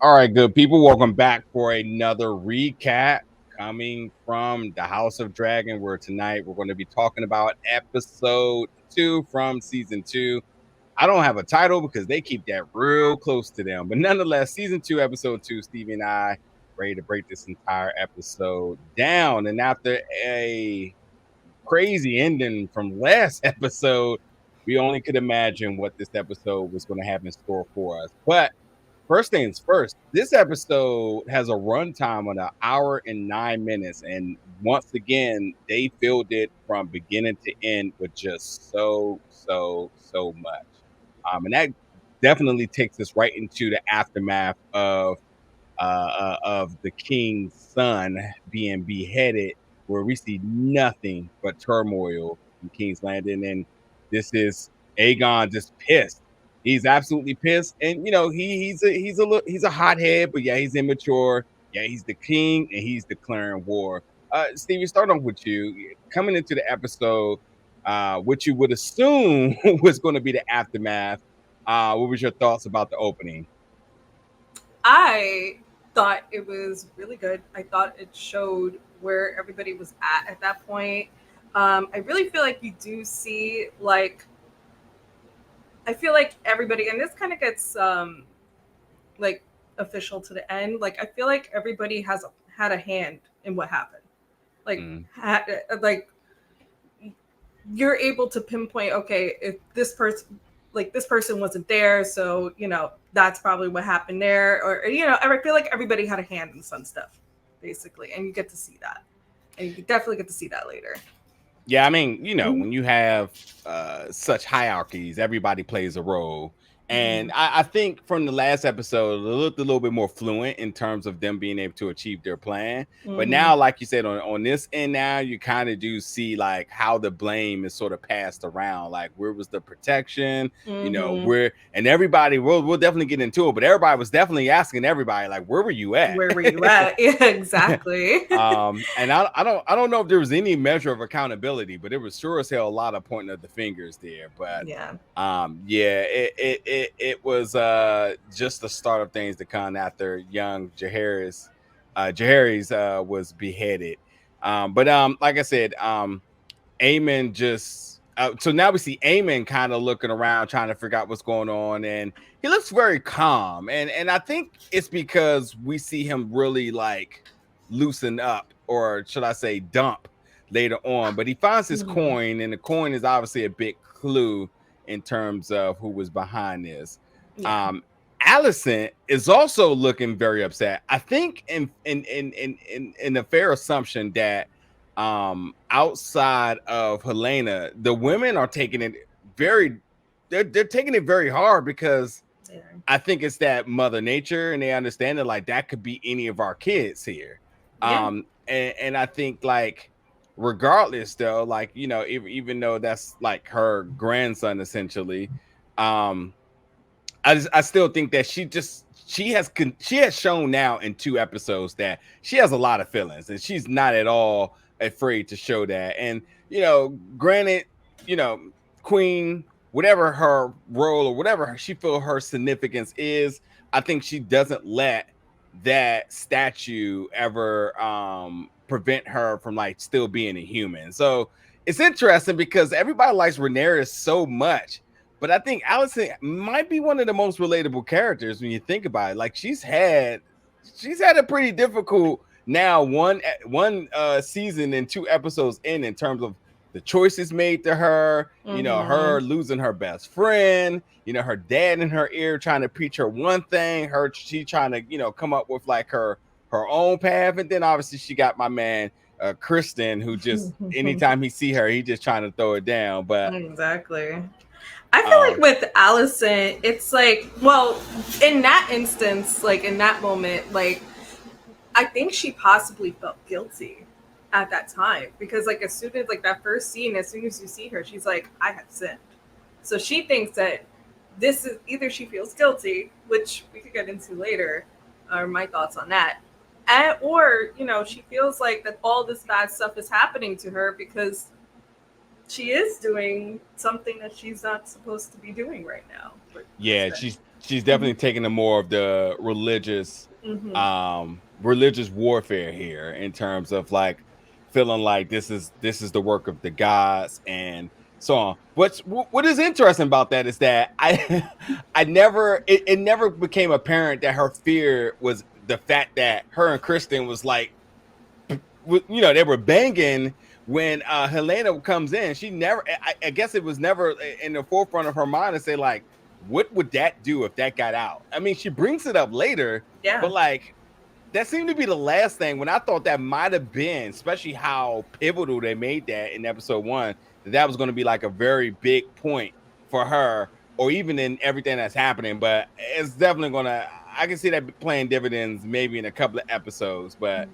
All right, good people. Welcome back for another recap coming from the House of Dragon, where tonight we're going to be talking about episode 2 from season 2. I don't have a title because they keep that real close to them. But nonetheless, season 2, episode 2, Stevie and I ready to break this entire episode down. And after a crazy ending from last episode, we only could imagine what this episode was going to have in store for us. But first things first, this episode has a runtime of 1 hour and 9 minutes. And once again, they filled it from beginning to end with just so much. And that definitely takes us right into the aftermath of the king's son being beheaded, where we see nothing but turmoil in King's Landing. And this is Aegon just pissed. He's absolutely pissed, and he's a hothead, but yeah, he's immature. Yeah, he's the king, and he's declaring war. Stevie, start off with you coming into the episode. What you would assume was going to be the aftermath. What was your thoughts about the opening? I thought it was really good. I thought it showed where everybody was at that point. I really feel like you do see I feel like everybody, and this kind of gets like official to the end. Like I feel like everybody had a hand in what happened. Like like you're able to pinpoint, okay, if this person wasn't there, so that's probably what happened there, or I feel like everybody had a hand in some stuff, basically, and you get to see that, and you definitely get to see that later. Yeah, I mean, when you have such hierarchies, everybody plays a role. And I think from the last episode, it looked a little bit more fluent in terms of them being able to achieve their plan. But now, like you said, on this end now, you kind of do see like how the blame is sort of passed around. Like, where was the protection? And everybody, we'll definitely get into it, but everybody was definitely asking everybody, like, where were you at? Where were you at? Yeah, exactly. And I don't know if there was any measure of accountability, but it was sure as hell a lot of pointing of the fingers there. But yeah, it was just the start of things to come after young Jaehaerys was beheaded. But like I said, Aemon just so now we see Aemon kind of looking around trying to figure out what's going on, and he looks very calm, and I think it's because we see him really like loosen up, or should I say dump, later on. But he finds his coin, and the coin is obviously a big clue in terms of who was behind this. Alicent is also looking very upset. I think in a fair assumption that outside of Helena, the women are taking it they're taking it very hard, because I think it's that mother nature, and they understand that like that could be any of our kids here. And I think like regardless though, like even though that's like her grandson essentially, I still think that she has shown now in 2 episodes that she has a lot of feelings, and she's not at all afraid to show that. And granted, Queen, whatever her role or whatever she feel her significance is, I think she doesn't let that statue ever prevent her from like still being a human. So it's interesting because everybody likes Rhaenyra so much, but I think Alicent might be one of the most relatable characters when you think about it. Like she's had a pretty difficult now one season and 2 episodes in terms of the choices made to her, her losing her best friend, her dad in her ear trying to preach her one thing, she trying to, come up with like her own path. And then obviously she got my man, Kristen, who just anytime he see her, he just trying to throw it down. But exactly. I feel like with Alicent, it's like, well, in that instance, like in that moment, like I think she possibly felt guilty at that time, because like as soon as like that first scene, as soon as you see her, she's like, I have sinned. So she thinks that this is either she feels guilty, which we could get into later, or my thoughts on that, or she feels like that all this bad stuff is happening to her because she is doing something that she's not supposed to be doing right now. Yeah, she's definitely taking the more of the religious warfare here in terms of like feeling like this is the work of the gods and so on. What is interesting about that is that I never it never became apparent that her fear was the fact that her and Kristen was like they were banging when Helena comes in. She never, I guess it was never in the forefront of her mind to say like, what would that do if that got out? I mean, she brings it up later, Yeah. but like that seemed to be the last thing when I thought that might have been, especially how pivotal they made that in episode 1, that was going to be like a very big point for her, or even in everything that's happening. But it's definitely gonna. I can see that playing dividends maybe in a couple of episodes, but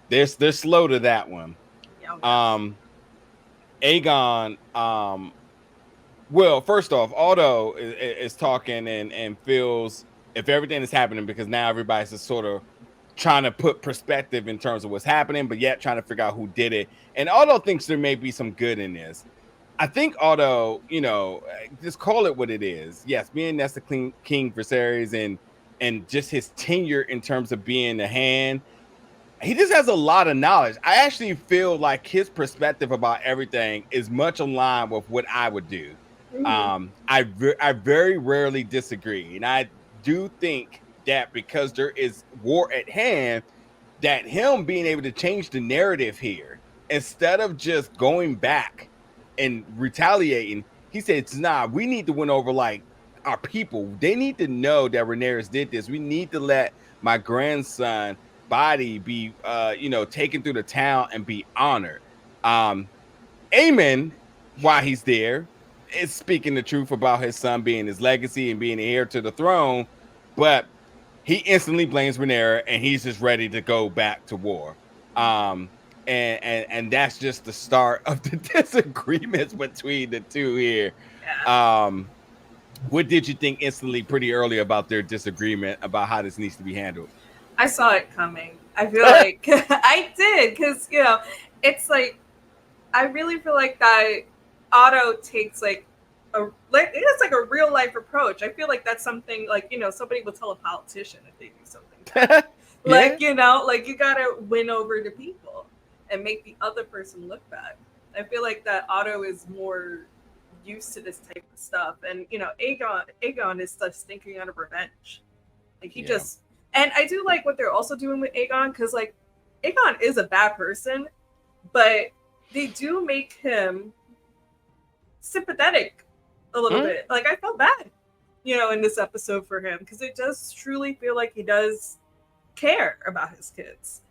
they're slow to that one. Yeah, yeah. Aegon, well, first off, Aldo is talking and feels if everything is happening because now everybody's just sort of trying to put perspective in terms of what's happening, but yet trying to figure out who did it. And Aldo thinks there may be some good in this. I think Aldo, just call it what it is. Yes, being that's the king for Ceres and just his tenure in terms of being the hand, he just has a lot of knowledge. I actually feel like his perspective about everything is much aligned with what I would do. I very rarely disagree, and I do think that because there is war at hand, that him being able to change the narrative here instead of just going back and retaliating, he said, "Nah, we need to win over like our people. They need to know that Rhaenyra did this. We need to let my grandson." Body be taken through the town and be honored. Aemon, while he's there, is speaking the truth about his son being his legacy and being the heir to the throne, but he instantly blames Rhaenyra and he's just ready to go back to war. And that's just the start of the disagreements between the two here. Yeah. What did you think instantly pretty early about their disagreement about how this needs to be handled? I saw it coming. I feel like I did because it's like I really feel like that Otto takes it's like a real life approach. I feel like that's something like somebody would tell a politician if they do something bad. Like like you gotta win over the people and make the other person look bad. I feel like that Otto is more used to this type of stuff, and Aegon is just thinking out of revenge. Like he just. And I do like what they're also doing with Aegon because, like, Aegon is a bad person, but they do make him sympathetic a little bit. Like, I felt bad, in this episode for him because it does truly feel like he does care about his kids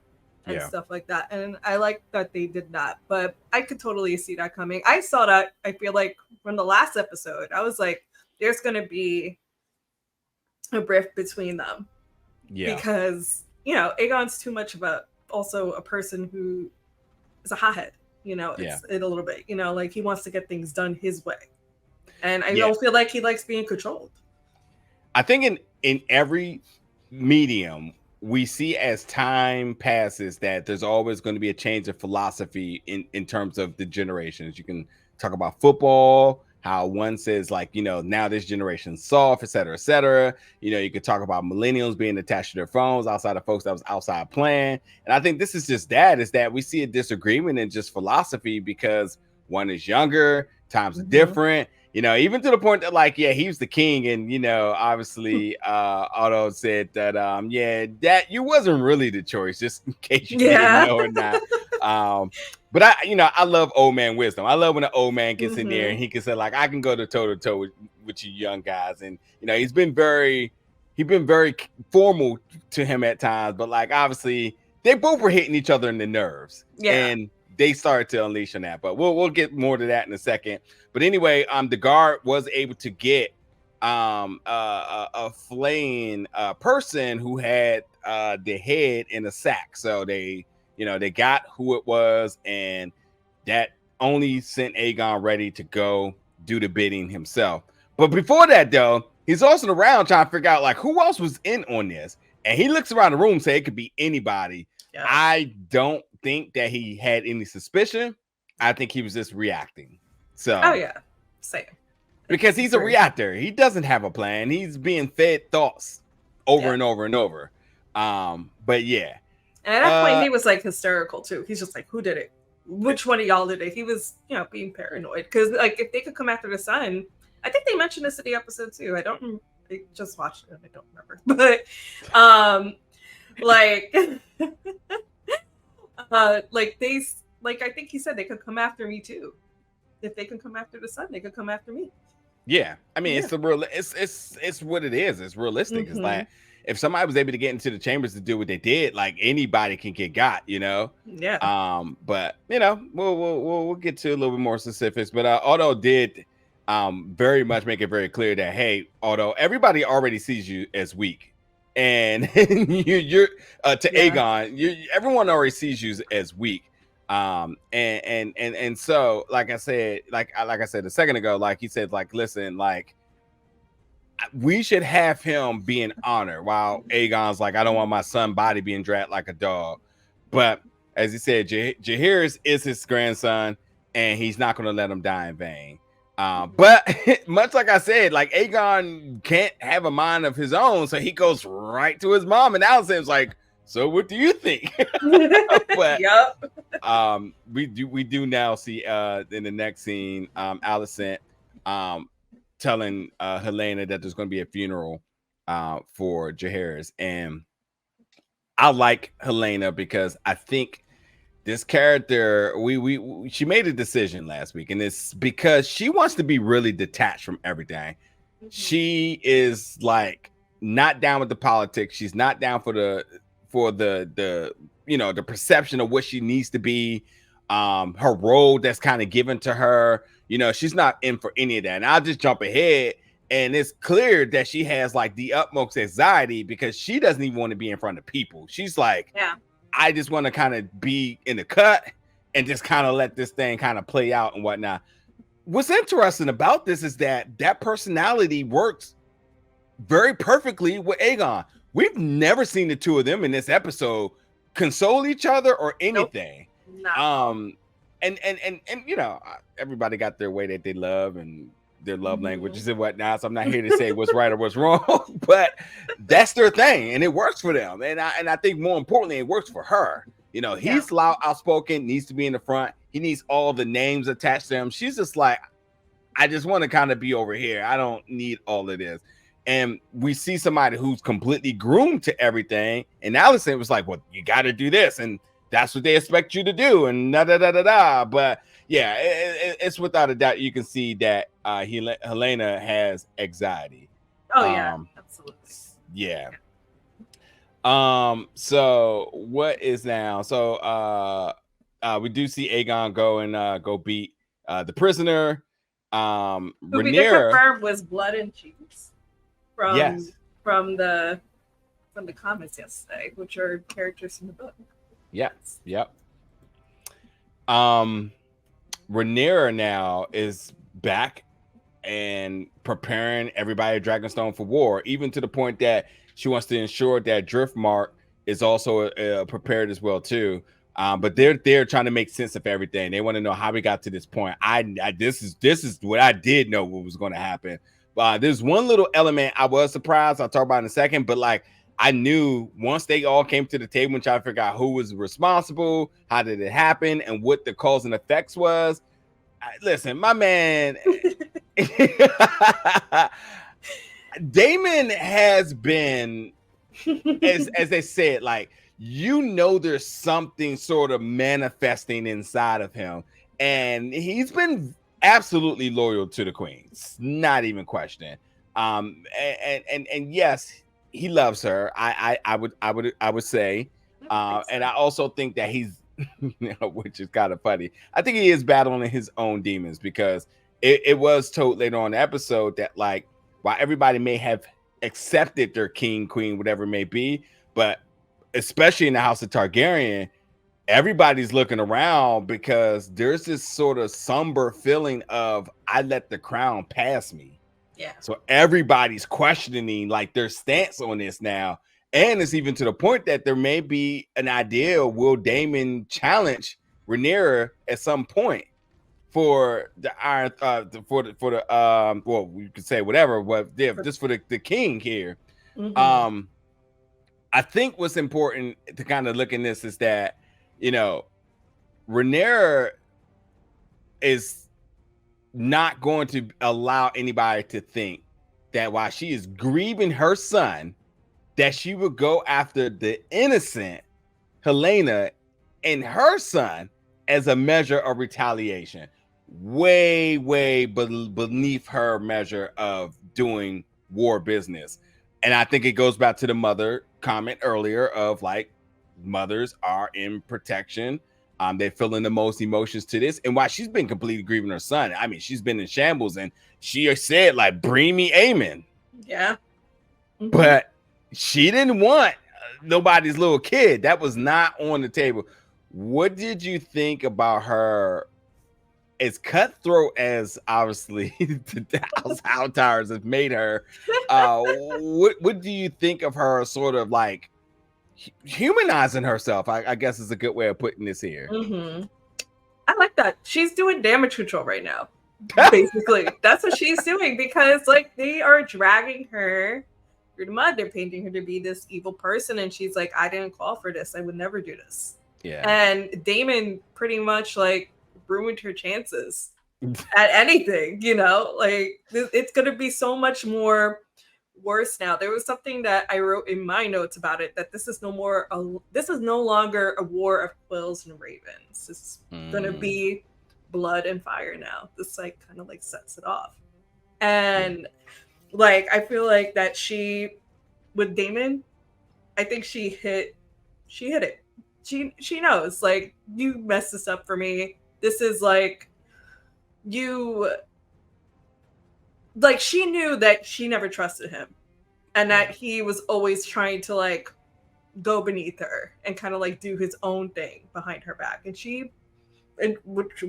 and stuff like that. And I like that they did that, but I could totally see that coming. I saw that, I feel like, from the last episode. I was like, there's going to be a rift between them. Yeah. Because, Aegon's too much of also a person who is a hothead, it's a little bit, like he wants to get things done his way. And I don't feel like he likes being controlled. I think in every medium, we see as time passes that there's always going to be a change of philosophy in terms of the generations. You can talk about football, how one says like, now this generation's soft, et cetera, et cetera. You could talk about millennials being attached to their phones outside of folks that was outside playing. And I think this is just is that we see a disagreement in just philosophy because one is younger, times are different. Even to the point that like, he was the king. And, obviously Otto said that, that you wasn't really the choice, just in case you didn't know or not. But I love old man wisdom. I love when an old man gets in there and he can say like, I can go to toe to toe with you young guys. And, he's been very formal to him at times, but like, obviously they both were hitting each other in the nerves. Yeah. And they started to unleash on that, but we'll get more to that in a second. But anyway, the guard was able to get a flaying person who had the head in a sack. So they got who it was, and that only sent Aegon ready to go do the bidding himself. But before that, though, he's also around trying to figure out like who else was in on this, and he looks around the room, say it could be anybody. Yeah. I don't think that he had any suspicion. I think he was just reacting. So, oh yeah, same. because he's a reactor. He doesn't have a plan. He's being fed thoughts over and over and over. But yeah. And at that point, he was like hysterical too. He's just like, "Who did it? Which one of y'all did it?" He was, being paranoid because, like, if they could come after the son, I think they mentioned this in the episode too. I just watched it. I don't remember, but like, I think he said they could come after me too. If they can come after the son, they could come after me. Yeah, I mean, it's what it is. It's realistic. It's like, if somebody was able to get into the chambers to do what they did, like, anybody can get got, Yeah. But we'll get to a little bit more specifics. But Otto did very much make it very clear that, hey, Otto, everybody already sees you as weak, and you're to Aegon, everyone already sees you as weak. And so, like I said a second ago, like he said, like, listen, like, we should have him being honored, while Aegon's like, I don't want my son's body being dragged like a dog. But as he said, Jaehaerys is his grandson, and he's not going to let him die in vain. But much like I said, like, Aegon can't have a mind of his own, so he goes right to his mom, and Alicent's like, so what do you think? But we do now see in the next scene, Alicent telling Helaena that there's going to be a funeral for Jaehaerys, and I like Helaena because I think this character, she made a decision last week, and it's because she wants to be really detached from everything. She is like not down with the politics. She's not down for the the perception of what she needs to be, her role that's kind of given to her. She's not in for any of that. And I'll just jump ahead, and it's clear that she has like the utmost anxiety because she doesn't even want to be in front of people. She's like, I just want to kind of be in the cut and just kind of let this thing kind of play out and whatnot. What's interesting about this is that personality works very perfectly with Aegon. We've never seen the two of them in this episode console each other or anything. Nope. And everybody got their way that they love and their love languages and whatnot. So I'm not here to say what's right or what's wrong, but that's their thing, and it works for them. And I think more importantly, it works for her. He's loud, outspoken, needs to be in the front. He needs all the names attached to him. She's just like, I just want to kind of be over here. I don't need all of this. And we see somebody who's completely groomed to everything. And Alicent was like, well, you got to do this. And that's what they expect you to do. And da-da-da-da-da. But yeah, it's without a doubt, you can see that Helaena has anxiety. Oh, yeah, absolutely. Yeah. So what is now? So we do see Aegon go beat the prisoner. Who we did confirm was blood and cheese from the comments yesterday, which are characters from the book. Yes. Yep. Rhaenyra now is back and preparing everybody at Dragonstone for war, even to the point that she wants to ensure that Driftmark is also prepared as well too. But they're trying to make sense of everything. They want to know how we got to this point. This is what I did know what was going to happen. There's one little element I was surprised. I'll talk about in a second, but like, I knew once they all came to the table and tried to figure out who was responsible, how did it happen, and what the cause and effects was. Listen, my man, Damon has been, as they said, like, there's something sort of manifesting inside of him, and he's been absolutely loyal to the queen. It's not even questioning. And yes, he loves her. I would say, and I also think that he's, which is kind of funny. I think he is battling his own demons, because it was told later on in the episode that, like, while everybody may have accepted their king, queen, whatever it may be, but especially in the House of Targaryen, everybody's looking around because there's this sort of somber feeling of, I let the crown pass me. Yeah. So everybody's questioning like their stance on this now. And it's even to the point that there may be an idea, will Daemon challenge Rhaenyra at some point? for the iron for the well, you could say whatever, but yeah, just for the king here. Mm-hmm. I think what's important to kind of look in this is that, you know, Rhaenyra is not going to allow anybody to think that while she is grieving her son, that she would go after the innocent Helena and her son as a measure of retaliation. Way, way beneath her measure of doing war business. And I think it goes back to the mother comment earlier of like, mothers are in protection. They're feeling the most emotions to this. And while she's been completely grieving her son, I mean, she's been in shambles, and she said, like, bring me Aemon. Yeah. Mm-hmm. But she didn't want nobody's little kid. That was not on the table. What did you think about her? As cutthroat as obviously the House Towers have made her, what do you think of her sort of like humanizing herself? I guess is a good way of putting this here. Mm-hmm. I like that. She's doing damage control right now. Basically, that's what she's doing, because like they are dragging her through the mud. They're painting her to be this evil person, and she's like, I didn't call for this. I would never do this. Yeah. And Daemon pretty much like ruined her chances at anything, you know, like it's going to be so much more worse now. There was something that I wrote in my notes about it, that this is no longer a war of quills and ravens. It's going to be blood and fire now. This like kind of like sets it off. And like I feel like that she with Daemon, I think she hit it. She knows, like, you messed this up for me. This is like, you, like, she knew that she never trusted him, and that he was always trying to like go beneath her and kind of like do his own thing behind her back. And which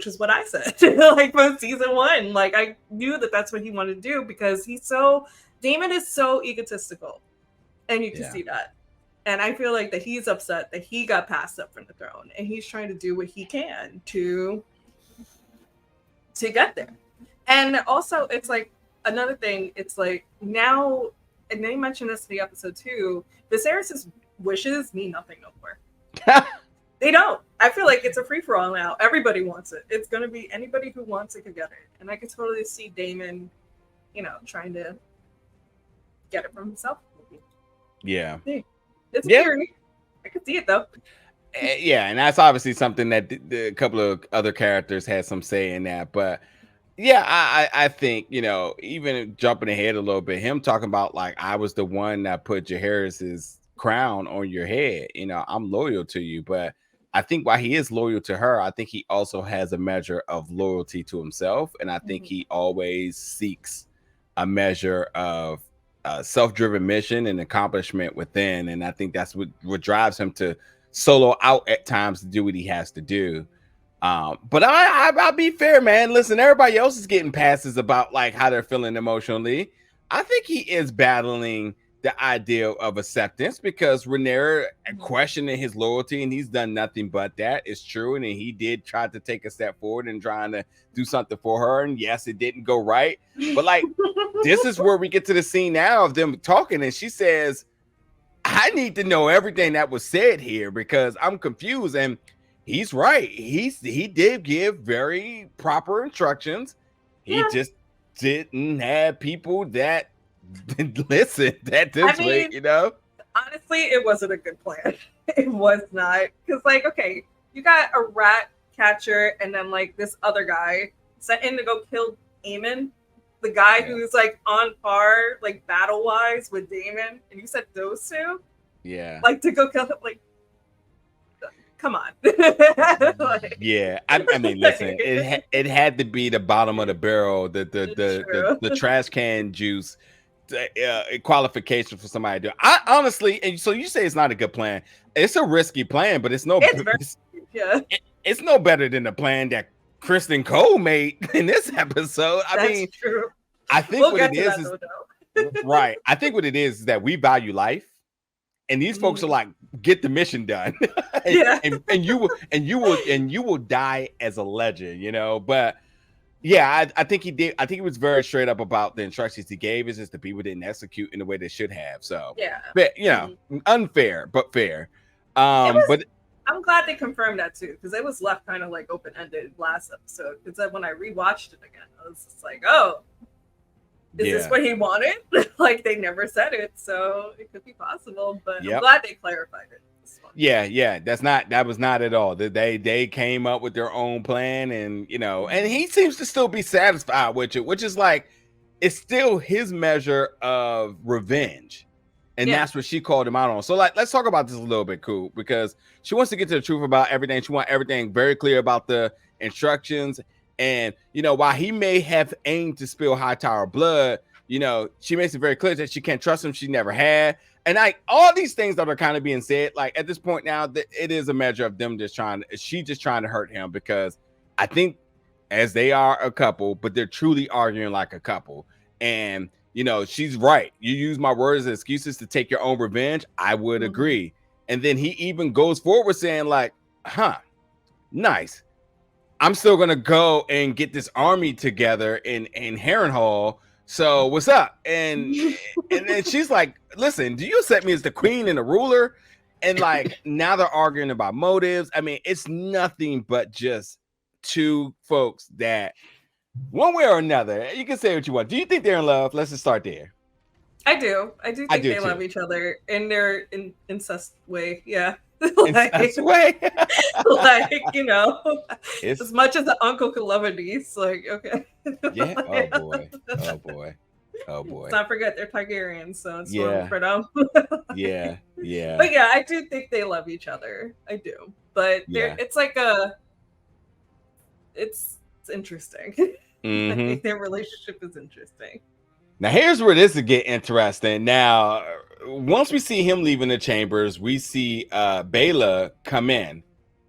is what I said like from season 1. Like I knew that that's what he wanted to do, because Daemon is so egotistical, and you can see that. And I feel like that he's upset that he got passed up from the throne, and he's trying to do what he can to get there. And also, it's like another thing. It's like now, and they mentioned this in the episode too, Viserys' wishes mean nothing no more. They don't. I feel like it's a free-for-all now. Everybody wants it. It's going to be anybody who wants it could get it. And I can totally see Daemon, you know, trying to get it from himself. Yeah. It's theory. I can see it though. Yeah, and that's obviously something that a couple of other characters had some say in that. But yeah, I think, you know, even jumping ahead a little bit, him talking about like, I was the one that put Jaehaerys's crown on your head. You know, I'm loyal to you. But I think while he is loyal to her, I think he also has a measure of loyalty to himself. And I think he always seeks a measure of self-driven mission and accomplishment within. And I think that's what drives him to solo out at times to do what he has to do. But I'll be fair, man. Listen, everybody else is getting passes about like how they're feeling emotionally. I think he is battling the idea of acceptance, because Rhaenyra questioning his loyalty, and he's done nothing but that. It's true. And he did try to take a step forward and trying to do something for her. And yes, it didn't go right. But like, this is where we get to the scene now of them talking. And she says, I need to know everything that was said here, because I'm confused. And he's right. He did give very proper instructions. He just didn't have people that listen way, you know. Honestly, it wasn't a good plan. It was not, because like, okay, you got a rat catcher and then like this other guy sent in to go kill Aemon, the guy who's like on par like battle wise with Daemon, and you said those two, like to go kill him. Like, come on. Like, I mean, listen, it had to be the bottom of the barrel, the trash can juice qualification for somebody to do. I honestly, and so you say it's not a good plan. It's a risky plan, but it's no better than the plan that Kristen Cole made in this episode. I mean, true. I think what it is right. I think what it is that we value life, and these folks are like, get the mission done. and you will die as a legend, you know. But yeah, I think he did. I think he was very straight up about the instructions he gave. It's just the people didn't execute in the way they should have. So yeah, but you know, unfair but fair. But I'm glad they confirmed that too, because it was left kind of like open ended last episode. Because then when I rewatched it again, I was just like, oh, is this what he wanted? Like they never said it, so it could be possible. But I'm glad they clarified it. Yeah, that was not at all. They came up with their own plan, and you know, and he seems to still be satisfied with it, which is like, it's still his measure of revenge. And that's what she called him out on. So like, let's talk about this a little bit, cool, because she wants to get to the truth about everything. She wants everything very clear about the instructions. And, you know, while he may have aimed to spill Hightower blood, you know, she makes it very clear that she can't trust him. She never had. And like all these things that are kind of being said, like at this point now, it is a measure of them just trying to hurt him, because I think as they are a couple, but they're truly arguing like a couple. And you know, she's right. You use my words as excuses to take your own revenge. I would agree. And then he even goes forward saying like, nice. I'm still going to go and get this army together in Harrenhal. So what's up? And then she's like, listen, do you accept me as the queen and the ruler? And like, now they're arguing about motives. I mean, it's nothing but just two folks that, one way or another, you can say what you want. Do you think they're in love? Let's just start there. I do think they love each other in their incest way. Yeah. Incest way? Like, you know, as much as the uncle could love a niece, like, okay. Yeah. Oh boy. Let's not forget they're Targaryens, so it's fun for them. Yeah. But yeah, I do think they love each other. I do. But it's like it's interesting. I think their relationship is interesting. Now, here's where this is get interesting. Now, once we see him leaving the chambers, we see Baela come in.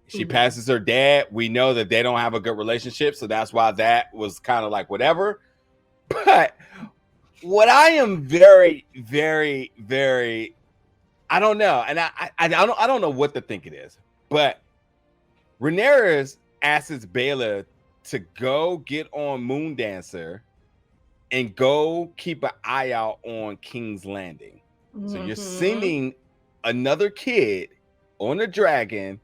She passes her dad. We know that they don't have a good relationship, so that's why that was kind of like whatever. But what I am very, very, very, I don't know, and I don't know what to think it is, but Rhaenyra asks Baela to go get on Moondancer and go keep an eye out on King's Landing. So you're sending another kid on a dragon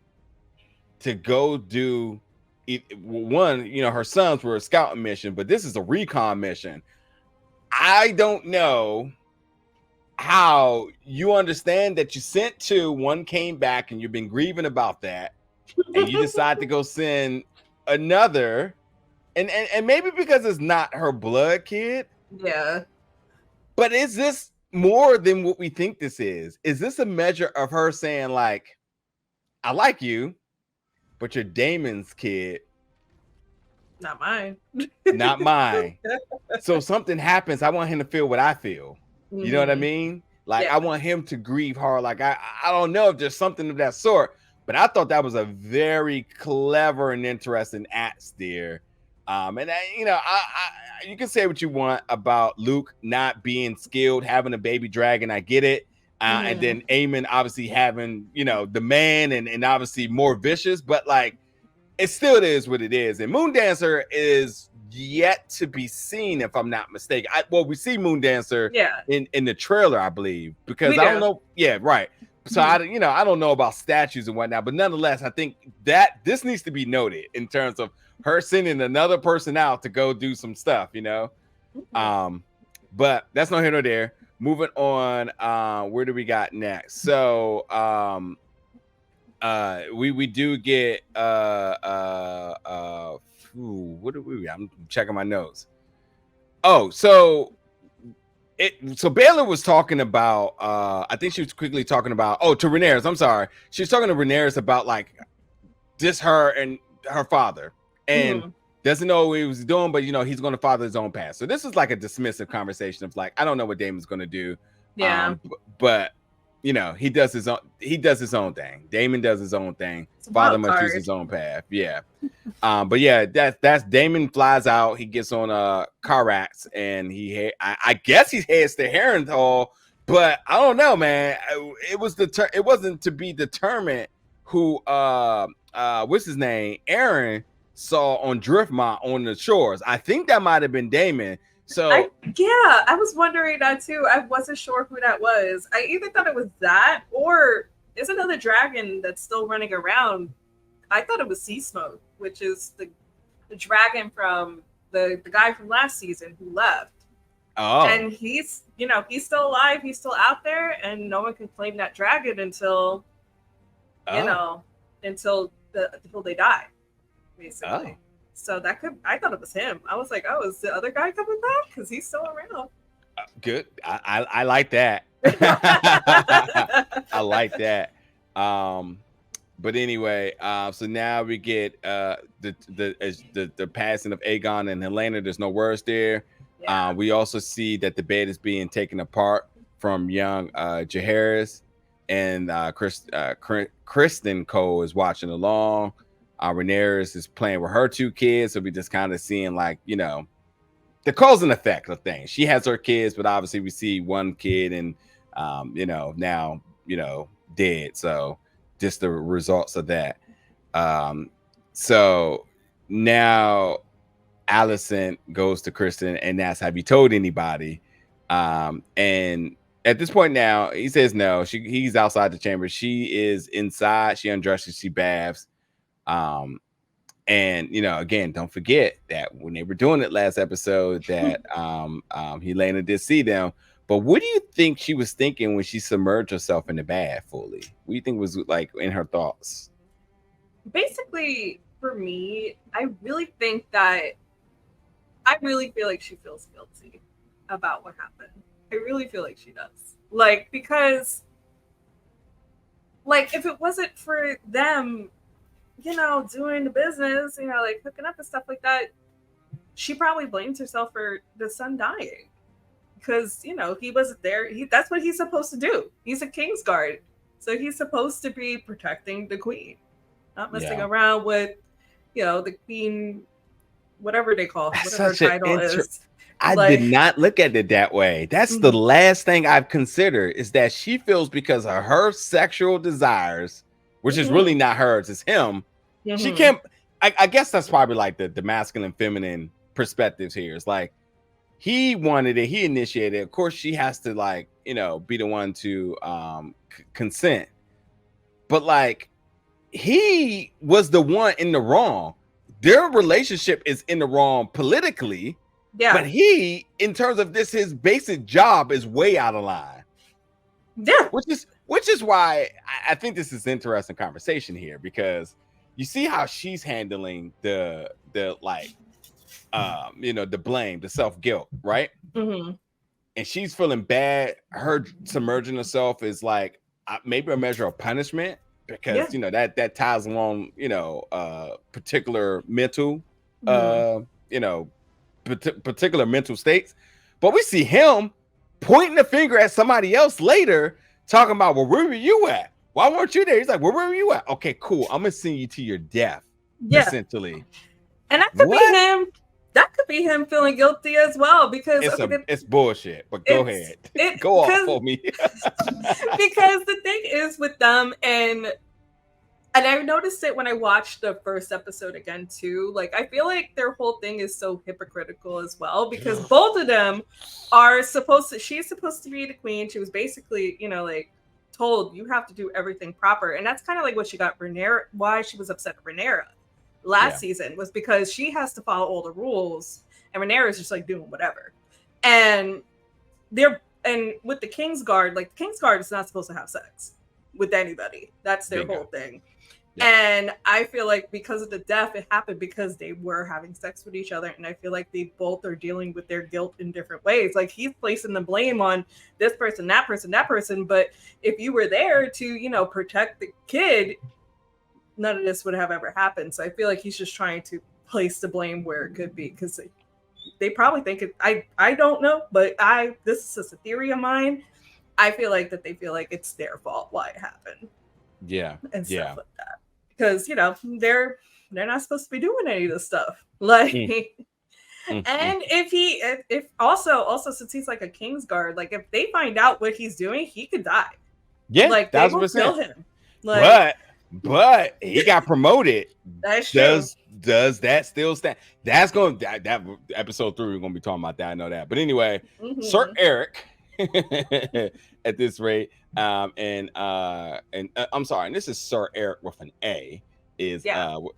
to go do one, you know, her sons were a scouting mission, but this is a recon mission. I don't know how you understand that you sent two, one came back and you've been grieving about that, and you decide to go send another, and maybe because it's not her blood kid. Yeah. But is this more than what we think this is? Is this a measure of her saying like, I like you, but you're Daemon's kid? Not mine. Not mine. So something happens. I want him to feel what I feel. You know what I mean? Like, I want him to grieve hard. Like, I don't know if there's something of that sort, but I thought that was a very clever and interesting act there. And you know, you can say what you want about Luke not being skilled, having a baby dragon. I get it. And then Aemon obviously having, you know, the man and obviously more vicious, but like, it still is what it is. And Moondancer is yet to be seen, if I'm not mistaken. We see Moondancer in the trailer, I believe, because I don't know. Yeah, right. So I don't know about statues and whatnot, but nonetheless, I think that this needs to be noted in terms of her sending another person out to go do some stuff, you know. But that's no here nor there. Moving on, where do we got next? So we do get what do we? I'm checking my notes. Oh, so Baela was talking about I think she was quickly talking about to Rhaenyra. I'm sorry. She was talking to Rhaenyra about like this her and her father, and doesn't know what he was doing, but you know, he's going to follow his own path. So this is like a dismissive conversation of like, I don't know what Daemon's going to do. Yeah. But you know, he does his own thing. Daemon does his own thing. Father must choose his own path. Yeah. But yeah, that's Daemon flies out. He gets on Carax, and I guess he heads to Harrenhal But I don't know, man. It was it wasn't to be determined who what's his name? Aaron saw on Driftmont on the shores. I think that might have been Damon. So I was wondering that too. I wasn't sure who that was. I either thought it was that or there's another dragon that's still running around. I thought it was Sea Smoke, which is the dragon from the guy from last season who left. oh, And he's he's still alive, he's still out there, and no one can claim that dragon until you oh, know until they die, basically. oh. So I thought it was him. I was like, oh, is the other guy coming back? Because he's still around. Good. I like that. I like that. But anyway, so now we get the passing of Aegon and Helena. There's no words there. Yeah. We also see that the bed is being taken apart from young Jaehaerys, and Kristen Cole is watching along. Rhaenyra is playing with her two kids, so we just kind of seeing like the cause and effect of things. She has her kids, but obviously we see one kid and now dead. So just the results of that. So now Allison goes to Kristen and asks, have you told anybody? And at this point now, he says no. He's outside the chamber. She is inside. She undresses, she baths. And again, don't forget that when they were doing it last episode, that Helena did see them. But what do you think she was thinking when she submerged herself in the bath fully? What do you think was like in her thoughts? Basically, for me, I really feel like she feels guilty about what happened. I really feel like she does. Like, because like if it wasn't for them, doing the business, like hooking up and stuff like that, she probably blames herself for the son dying. Because, he wasn't there. That's what he's supposed to do. He's a Kingsguard. So he's supposed to be protecting the queen. Not messing around with, the queen, whatever they call it, whatever her title is. I did not look at it that way. That's the last thing I've considered, is that she feels because of her sexual desires, which is really not hers, it's him. She can't. I guess that's probably like the masculine, feminine perspectives here. It's like he wanted it, he initiated it. Of course, she has to be the one to consent. But like, he was the one in the wrong. Their relationship is in the wrong politically. Yeah. But he, in terms of this, his basic job is way out of line. Yeah. Which is why I think this is an interesting conversation here, because you see how she's handling the blame, the self-guilt, right? Mm-hmm. And she's feeling bad. Her submerging herself is like maybe a measure of punishment, because that ties along particular mental particular mental states. But we see him pointing the finger at somebody else later, talking about, well, where were you at? Why weren't you there? He's like, well, where were you at? Okay, cool. I'm gonna send you to your death. Yeah. Essentially. And that could be him. That could be him feeling guilty as well, because it's bullshit. But go ahead. Go off for me. Because the thing is with them, and I noticed it when I watched the first episode again too. Like, I feel like their whole thing is so hypocritical as well, because both of them are she's supposed to be the queen. She was basically, told you have to do everything proper. And that's kind of like what she got Rhaenyra, why she was upset at Rhaenyra last season, was because she has to follow all the rules and Rhaenyra is just like doing whatever. And with the Kingsguard, like, the Kingsguard is not supposed to have sex with anybody. That's their whole thing. Yeah. And I feel like because of the death, it happened because they were having sex with each other. And I feel like they both are dealing with their guilt in different ways. Like, he's placing the blame on this person, that person, that person. But if you were there to, protect the kid, none of this would have ever happened. So I feel like he's just trying to place the blame where it could be, because they probably think I don't know, but this is just a theory of mine. I feel like that they feel like it's their fault why it happened. Yeah. And stuff like that. Because, they're not supposed to be doing any of this stuff. Like, And if also since he's like a Kingsguard, like if they find out what he's doing, he could die. Yeah, Like they will 1,000%. kill him. Like But he got promoted. that's true. Does that still stand? That's going that episode 3 we're gonna be talking about that. I know that. But anyway, Sir Eric at this rate, and I'm sorry, and this is Sir Eric with an A. Is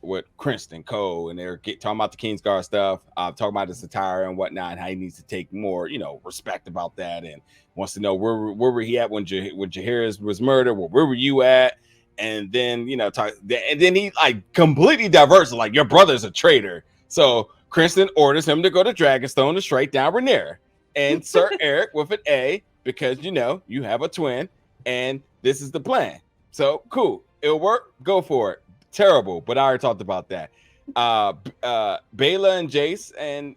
with Cranston Cole, and they're talking about the Kingsguard stuff, talking about the satire and whatnot, and how he needs to take more, respect about that, and wants to know where were he at when Jaehaerys was murdered, where were you at, and then and then he like completely diverts, like your brother's a traitor, so Cranston orders him to go to Dragonstone to strike down Rhaenyra, and Sir Eric with an A, because you have a twin, and this is the plan, so cool, it'll work, go for it. Terrible, but I already talked about that. Baela and Jace, and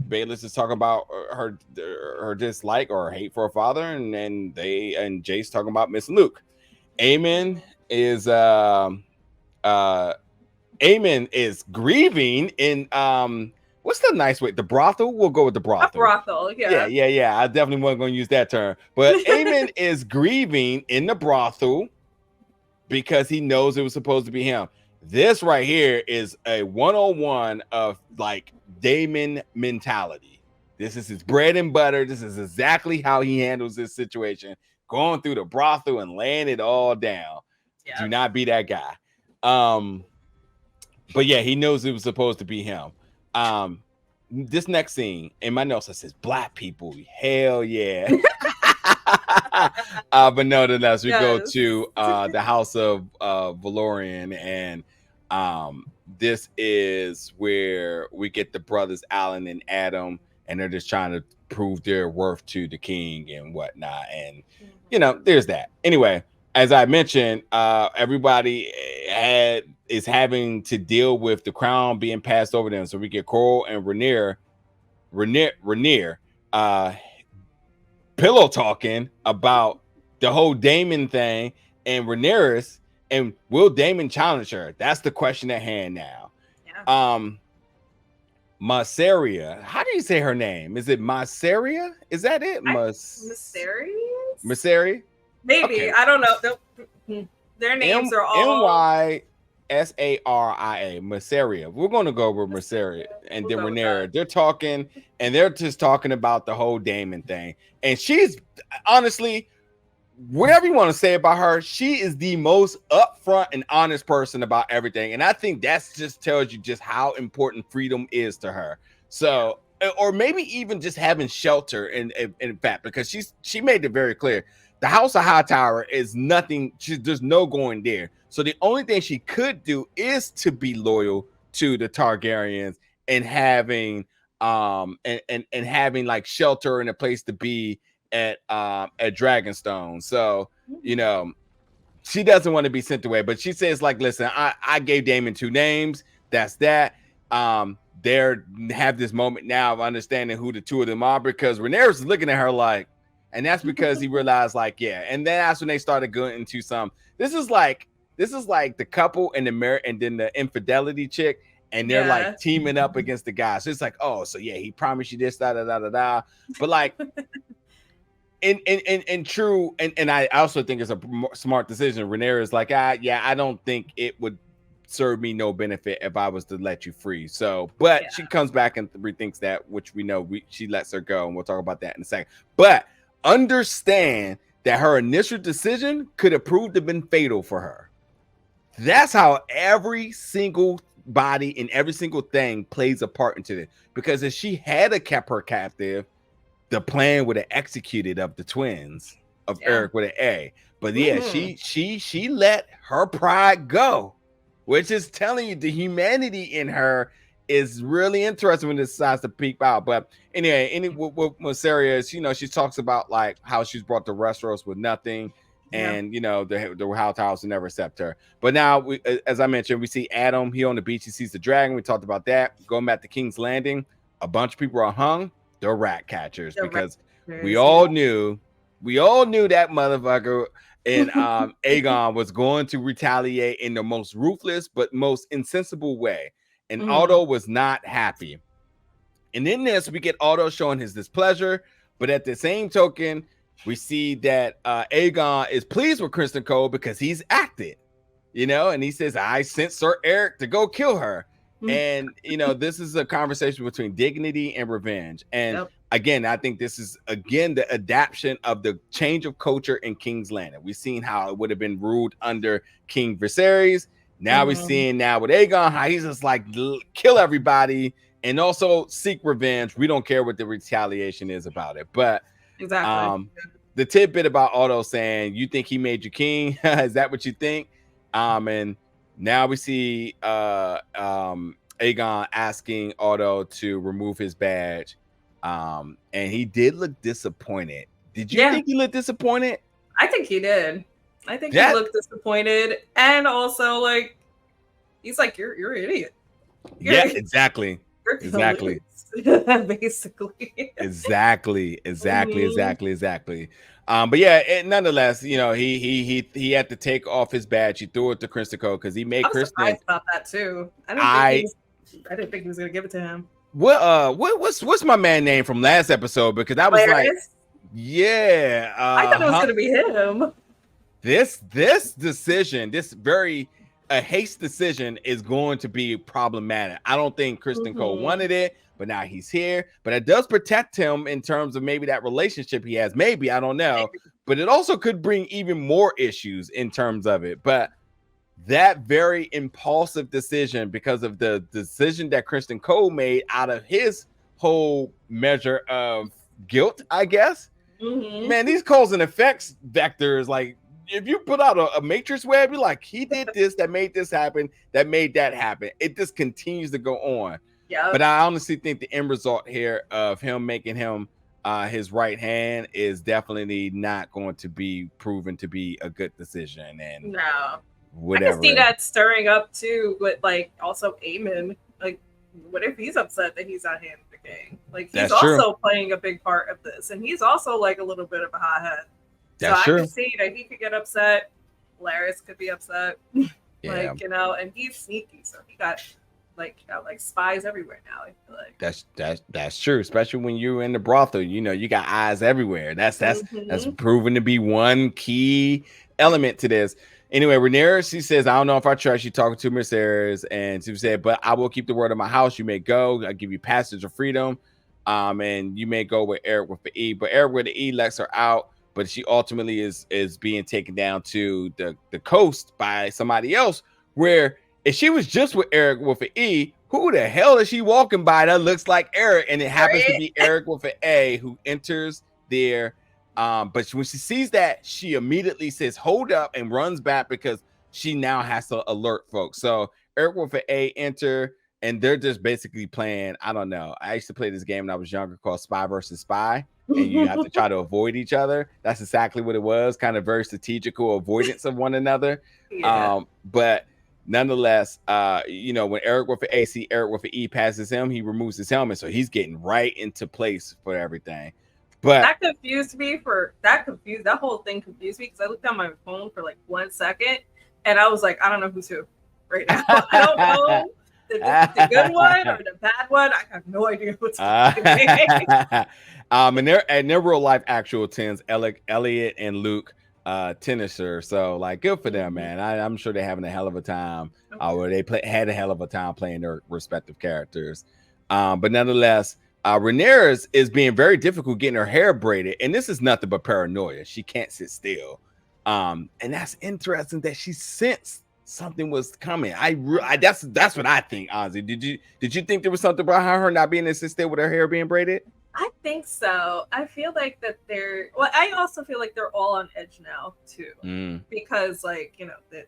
Baela's just talking about her dislike or hate for her father, and then Jace talking about Miss Luke. Aemon is grieving in what's the nice way? The brothel? We'll go with the brothel. A brothel, yeah. Yeah. I definitely wasn't going to use that term, but Aemon is grieving in the brothel because he knows it was supposed to be him. This right here is a 101 of like Daemon mentality. This is his bread and butter. This is exactly how he handles this situation. Going through the brothel and laying it all down. Yeah. Do not be that guy. But yeah, he knows it was supposed to be him. This next scene in my notes, it says black people. Hell yeah. But nonetheless, we go to the House of Valorian, and this is where we get the brothers Alan and Adam, and they're just trying to prove their worth to the king and whatnot, and there's that. Anyway, as I mentioned, everybody is having to deal with the crown being passed over them. So we get Coral and Rhaenyra pillow talking about the whole Daemon thing and Rhaenyra's, and will Daemon challenge her? That's the question at hand now. Yeah. Mysaria, how do you say her name? Is it Mysaria? Is that it? Mysaria? Maybe. Okay. I don't know. Their names are all Mysaria. Mysaria. We're going to go with Mysaria, and then Rhaenyra. They're talking, and they're just talking about the whole Daemon thing. And she's honestly, whatever you want to say about her, she is the most upfront and honest person about everything. And I think that's just tells you just how important freedom is to her. So, or maybe even just having shelter in fact, because she made it very clear. The House of Hightower is nothing. There's no going there. So the only thing she could do is to be loyal to the Targaryens and having and having like shelter and a place to be at Dragonstone. So she doesn't want to be sent away, but she says like, listen, I gave Daemon 2 names. That's that. They have this moment now of understanding who the 2 of them are, because Rhaenyra's looking at her like, and that's because he realized like, yeah. And then that's when they started going into some. This is like the couple and and then the infidelity chick, and they're like teaming up against the guy. So it's like, oh, so yeah, he promised you this, da da da da da. But like, in true, and I also think it's a smart decision. Rhaenyra is like, I don't think it would serve me no benefit if I was to let you free. So, but she comes back and rethinks that, which we know she lets her go, and we'll talk about that in a second. But understand that her initial decision could have proved to have been fatal for her. That's how every single body and every single thing plays a part into it. Because if she had kept her captive, the plan would have executed of the twins of Eric with an A. But yeah, she let her pride go, which is telling you the humanity in her is really interesting when it decides to peek out. But anyway, with Mysaria, she talks about like how she's brought the Westeros with nothing, and the House House will never accept her. But now, as I mentioned, we see Adam. He on the beach. He sees the dragon. We talked about that. Going back to King's Landing, a bunch of people are hung. They're rat catchers, because we all knew that motherfucker and Aegon was going to retaliate in the most ruthless but most insensible way. And Otto was not happy. And in this, we get Otto showing his displeasure, but at the same token, we see that Aegon is pleased with Kristen Cole because he's acted, and he says, I sent Sir Eric to go kill her. And, this is a conversation between dignity and revenge. And again, I think this is, the adaptation of the change of culture in King's Landing. We've seen how it would have been ruled under King Viserys. Now we're seeing now with Aegon, how he's just like, kill everybody and also seek revenge. We don't care what the retaliation is about it. But exactly. The tidbit about Otto saying, you think he made you king? Is that what you think? And now we see Aegon asking Otto to remove his badge. And he did look disappointed. Did you think he looked disappointed? I think he did. I think he looked disappointed. And also, like, he's like, you're an idiot. Exactly. Exactly. Basically. Exactly. But yeah, nonetheless, he had to take off his badge. He threw it to Kristen Cole because he made Kristen. Surprised about that too. I didn't think he was gonna give it to him. What's my man name from last episode? Because I was like, yeah, I thought it was gonna be him. This decision, this very haste decision, is going to be problematic. I don't think Kristen Cole wanted it, but now he's here. But it does protect him in terms of maybe that relationship he has. Maybe, I don't know. But it also could bring even more issues in terms of it. But that very impulsive decision, because of the decision that Kristen Cole made out of his whole measure of guilt, I guess. Man, these cause and effects vectors, like, if you put out a matrix web, you're like, he did this, that made this happen, that made that happen. It just continues to go on. Yeah. But I honestly think the end result here of him making him his right hand is definitely not going to be proven to be a good decision. And no, whatever. I can see that stirring up too, but like also Aemon. Like, what if he's upset that he's not handed the king? Like, he's also playing a big part of this, and he's also like a little bit of a hothead. That's true. I can see that he could get upset. Laris could be upset. Yeah. Like, and he's sneaky, so he got like spies everywhere now. I feel like that's true, especially when you're in the brothel. You got eyes everywhere. That's proven to be one key element to this. Anyway, Rhaenyra, she says, I don't know if I trust you, talking to Viserys, and she said, but I will keep the word of my house. You may go. I give you passage of freedom, and you may go with Eric with the E. But Eric with the E lets her out. But she ultimately is being taken down to the coast by somebody else, where if she was just with Eric with an E, who the hell is she walking by that looks like Eric? And it happens to be Eric with an A who enters there. But when she sees that, she immediately says, hold up, and runs back because she now has to alert folks. So Eric with an A enter, and they're just basically playing, I don't know. I used to play this game when I was younger called Spy versus Spy. And you have to try to avoid each other. That's exactly what it was, kind of very strategical avoidance of one another. Yeah. But nonetheless, when Eric with an A, see Eric with an E passes him, he removes his helmet, so he's getting right into place for everything. But that confused me. That whole thing confused me because I looked on my phone for like 1 second, and I was like, I don't know who's who right now. I don't know. The good one or the bad one? I have no idea what's happening. And they're real life actual tens, Elliot and Luke Tennisher. So like, good for them, man. I'm sure they're having a hell of a time. Or they had a hell of a time playing their respective characters. But nonetheless, Rhaenyra is being very difficult getting her hair braided, and this is nothing but paranoia. She can't sit still. And that's interesting that she sensed something was coming. That's what I think, honestly. Did you think there was something about her not being assisted with her hair being braided? I think so. I feel like that I also feel like they're all on edge now too, because like, that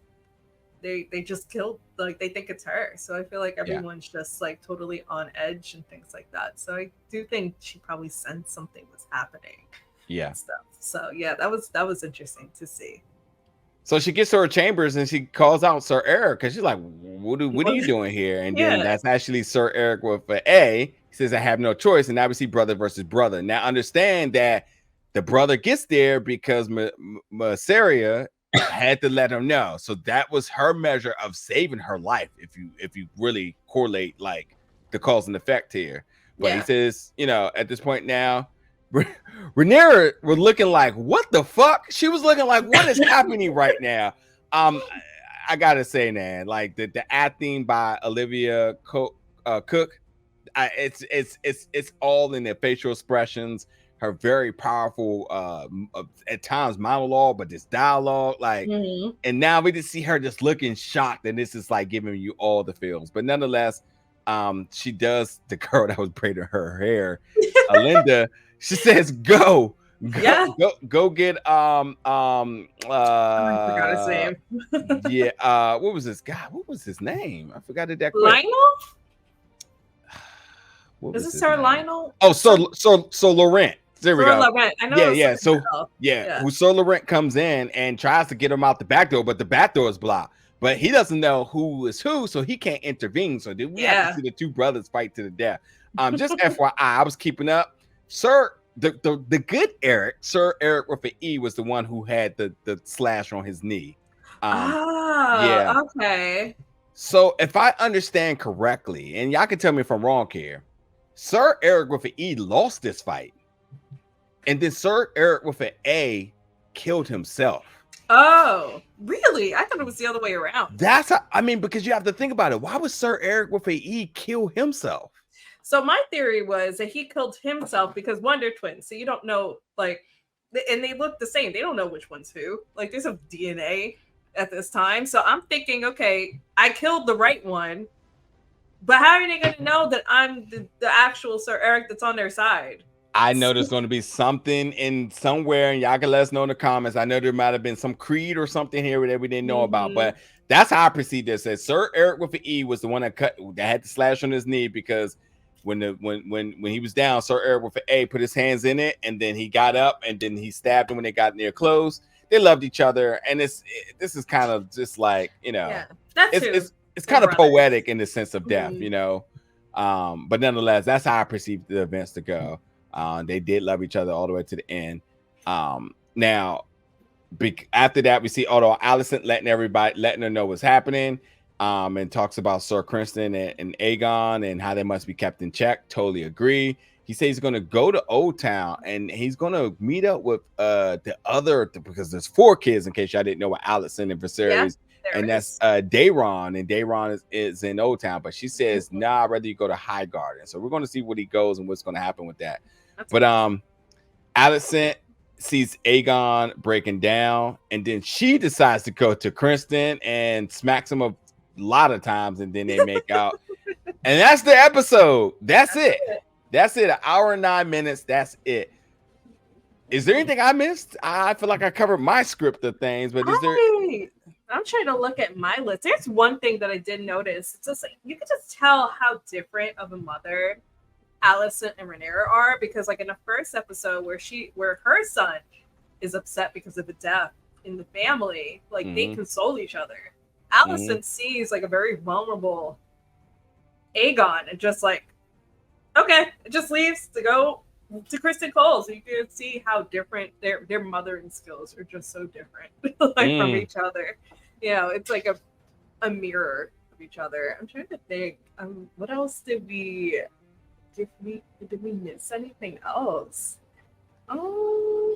they just killed, like, they think it's her. So I feel like everyone's just like totally on edge and things like that. So I do think she probably sensed something was happening. Yeah. Stuff. So yeah, that was interesting to see. So she gets to her chambers and she calls out Sir Eric because she's like, what are you doing here? And then that's actually Sir Eric with an A. He says, I have no choice. And now we see brother versus brother. Now understand that the brother gets there because Mysaria had to let him know. So that was her measure of saving her life, if you really correlate like the cause and effect here. But he says, at this point now, Rhaenyra was looking like, what the fuck? She was looking like, what is happening right now? I gotta say, man, like the acting by Olivia Cook, it's all in their facial expressions, her very powerful at times monologue, but this dialogue, like, and now we just see her just looking shocked, and this is like giving you all the feels. But nonetheless, she does, the girl that was braiding her hair, Linda, she says, go get I forgot his name. what was this guy? What was his name? I forgot it that quick. Lionel? Is it Sir Lionel? Oh, so Laurent. There we go. Laurent. I know. Yeah. So Sir Laurent comes in and tries to get him out the back door, but the back door is blocked. But he doesn't know who is who, so he can't intervene. So we have to see the two brothers fight to the death. Just FYI, I was keeping up. Sir, the good Eric, Sir Eric with an E, was the one who had the slash on his knee. Okay. So if I understand correctly, and y'all can tell me if I'm wrong here, Sir Eric with an E lost this fight. And then Sir Eric with an A killed himself. Oh, really? I thought it was the other way around. That's because you have to think about it. Why would Sir Eric with an E kill himself? So my theory was that he killed himself because they're twins. So you don't know, like, and they look the same. They don't know which one's who. Like, there's some DNA at this time. So I'm thinking, okay, I killed the right one. But how are they going to know that I'm the actual Sir Eric that's on their side? I know there's going to be something in somewhere, and y'all can let us know in the comments. I know there might have been some creed or something here that we didn't know about, but that's how I perceive this. That Sir Eric with an E was the one that had the slash on his knee, because when he was down, Sir Eric with an A put his hands in it, and then he got up, and then he stabbed him when they got near close. They loved each other, and this is kind of just like, it's kind of poetic in the sense of death, but nonetheless, that's how I perceive the events to go. They did love each other all the way to the end. Now, after that, we see Alicent letting her know what's happening, and talks about Sir Criston and Aegon and how they must be kept in check. Totally agree. He says he's going to go to Old Town and he's going to meet up with because there's 4 kids, in case y'all didn't know, what Alicent and Viserys. And that's Daeron, and Daeron is in Old Town, but she says, nah, I'd rather you go to High Garden. So we're going to see what he goes and what's going to happen with that. But Alicent sees Aegon breaking down, and then she decides to go to Criston and smacks him a lot of times, and then they make out. And that's the episode. That's it. That's it. 1 hour and 9 minutes. That's it. Is there anything I missed? I feel like I covered my script of things, but is there... I'm trying to look at my list. There's one thing that I did notice. It's just like, you can just tell how different of a mother Alicent and Rhaenyra are, because like in the first episode where her son is upset because of a death in the family, like they console each other. Alicent sees like a very vulnerable Aegon and just like, okay, it just leaves to go to Criston Cole. So you can see how different their mothering skills are, just so different from each other. It's like a mirror of each other. I'm trying to think. What else did we miss anything else? I'm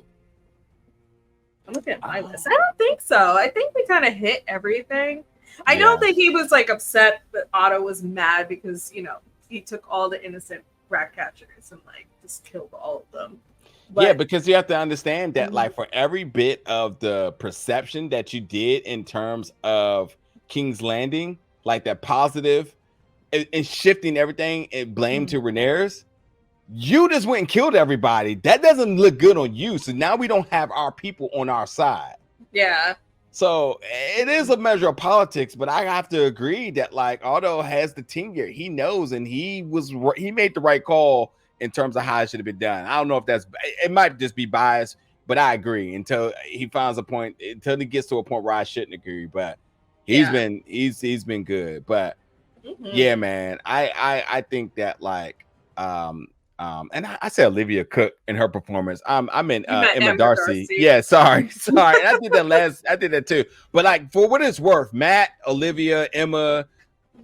looking at my list. I don't think so. I think we kind of hit everything. I know that he was like upset that Otto was mad because he took all the innocent rat catchers and like just killed all of them. But, because you have to understand that like for every bit of the perception that you did in terms of King's Landing, like that positive and shifting everything and blame to Rhaenyra's, you just went and killed everybody. That doesn't look good on you. So now we don't have our people on our side. Yeah. So it is a measure of politics, but I have to agree that like Otto has the tenure. He knows, and he made the right call in terms of how it should have been done. I don't know if it might just be biased, but I agree until he finds until he gets to a point where I shouldn't agree. But he's been good. But yeah, man, I think that like and I say Olivia Cook in her performance. I meant Emma Darcy. Yeah, sorry. I did that too. But like for what it's worth, Matt, Olivia, Emma,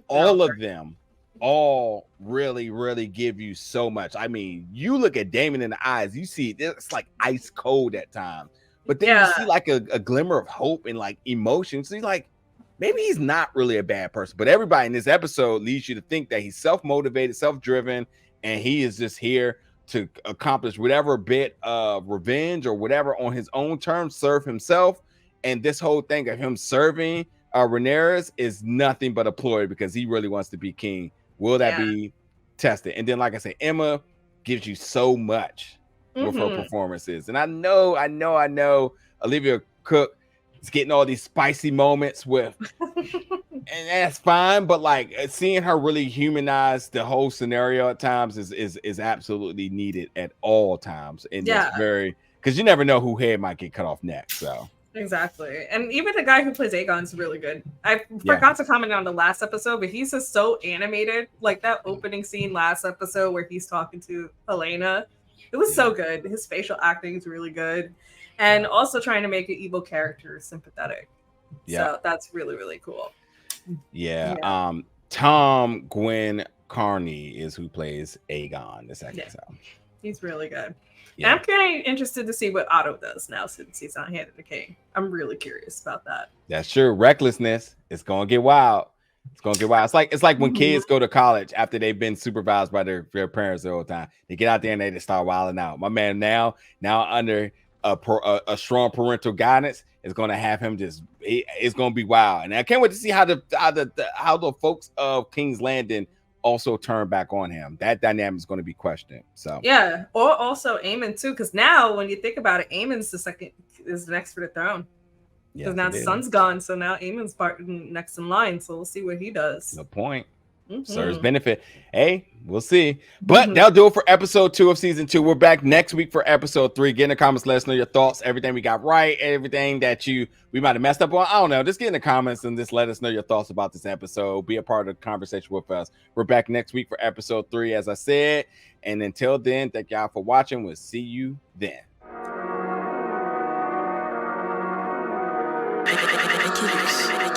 all of them all really give you so much. I mean, you look at Damon in the eyes, you see it's like ice cold at times, but then you see like a glimmer of hope and like emotion. So he's like, maybe he's not really a bad person, but everybody in this episode leads you to think that he's self-motivated, self-driven, and he is just here to accomplish whatever bit of revenge or whatever on his own terms, serve himself. And this whole thing of him serving Rhaenyra is nothing but a ploy because he really wants to be king. Will that be tested? And then, like I said, Emma gives you so much with her performances. And I know Olivia Cook is getting all these spicy moments with, and that's fine. But like seeing her really humanize the whole scenario at times is absolutely needed at all times. And it's very, because you never know who head might get cut off next. So. Exactly. And even the guy who plays Aegon's really good. I forgot to comment on the last episode, but he's just so animated. Like that opening scene last episode where he's talking to Helena. It was so good. His facial acting is really good. And also trying to make an evil character sympathetic. So that's really cool. Yeah. Tom Gwyn Carney is who plays Aegon this episode. He's really good. Yeah. I'm kind of interested to see what Otto does now since he's on Hand of the King. I'm really curious about that. That's true. Recklessness. It's gonna get wild. It's gonna get wild. It's like when kids go to college after they've been supervised by their parents the whole time. They get out there and they just start wilding out. My man now under a strong parental guidance is gonna have him it's gonna be wild. And I can't wait to see how the folks of King's Landing also turn back on him. That dynamic is going to be questioned. So or also Aemon too, because now when you think about it, Aemon's is next for the throne. Because now the son's gone, so now Aemon's next in line. So we'll see what he does. No point. Serves benefit. Hey, we'll see. But that'll do it for episode 2 of season 2. We're back next week for episode 3. Get in the comments, let us know your thoughts, everything we got right, everything that we might have messed up on. I don't know. Just get in the comments and just let us know your thoughts about this episode. Be a part of the conversation with us. We're back next week for episode 3, as I said. And until then, thank y'all for watching. We'll see you then. I